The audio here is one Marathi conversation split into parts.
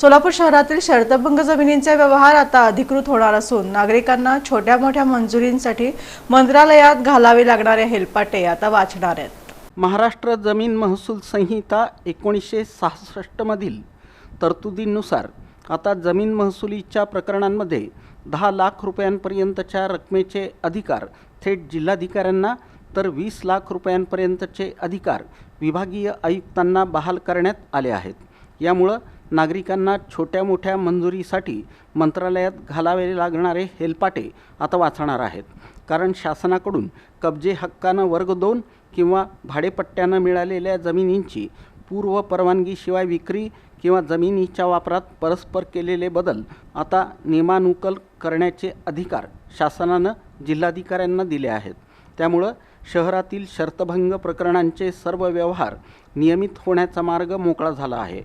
सोलापूर शहरातील शर्तभंग जमिनींचे व्यवहार आता अधिकृत होणार असून नागरिकांना छोट्या मोठ्या मंजुरींसाठी मंत्रालयात घालावे लागणारे हेलपाटे आता वाचणार आहेत। महाराष्ट्र जमीन महसूल संहिता 1966 मधील तरतुदींनुसार आता जमीन महसुलीच्या प्रकरणांमध्ये 10 लाख रुपयांपर्यंतच्या रकमेचे अधिकार थेट जिल्हाधिकाऱ्यांना तर 20 लाख रुपयांपर्यंतचे अधिकार विभागीय आयुक्तांना बहाल करण्यात आले आहेत। यामुळे नागरिकांना छोट्या मोठ्या मंजुरीसाठी मंत्रालयात घालावे लागणारे हेलपाटे आता वाचणार आहेत। कारण शासनाकडून कब्जे हक्कानं वर्ग 2 किंवा भाडेपट्ट्यानं मिळालेल्या जमिनींची पूर्व परवानगीशिवाय विक्री किंवा जमिनीच्या वापरात परस्पर केलेले बदल आता नियमानुकूल करण्याचे अधिकार शासनानं जिल्हाधिकाऱ्यांना दिले आहेत। त्यामुळे शहरातील शर्तभंग प्रकरणांचे सर्व व्यवहार नियमित होण्याचा मार्ग मोकळा झाला आहे।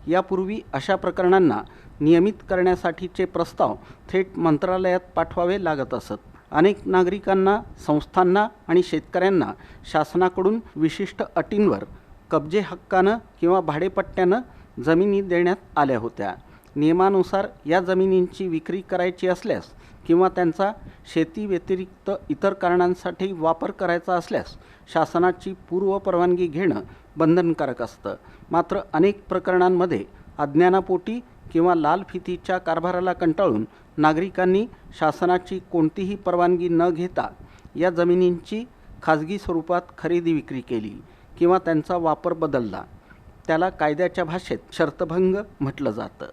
यापूर्वी अशा प्रकरणांना नियमित करण्यासाठीचे प्रस्ताव थेट मंत्रालयात पाठवावे लागत असत। अनेक नागरिकांना, संस्थांना आणि शेतकऱ्यांना शासनाकडून विशिष्ट अटींवर कब्जे हक्कानं किंवा भाडेपट्ट्यानं जमिनी देण्यात आल्या होत्या। नियमानुसार या जमिनींची विक्री करायची असल्यास किंवा त्यांचा शेती व्यतिरिक्त इतर कारणांसाठी वापर करायचा असल्यास शासनाची पूर्व परवानगी घेणं बंधनकारक असतं। मात्र अनेक प्रकरणांमध्ये अज्ञानापोटी किंवा लाल फितीच्या कारभाराला कंटाळून नागरिकांनी शासनाची कोणतीही परवानगी न घेता या जमिनींची खाजगी स्वरूपात खरेदी विक्री केली किंवा त्यांचा वापर बदलला। त्याला कायद्याच्या भाषेत शर्तभंग म्हटलं जातं।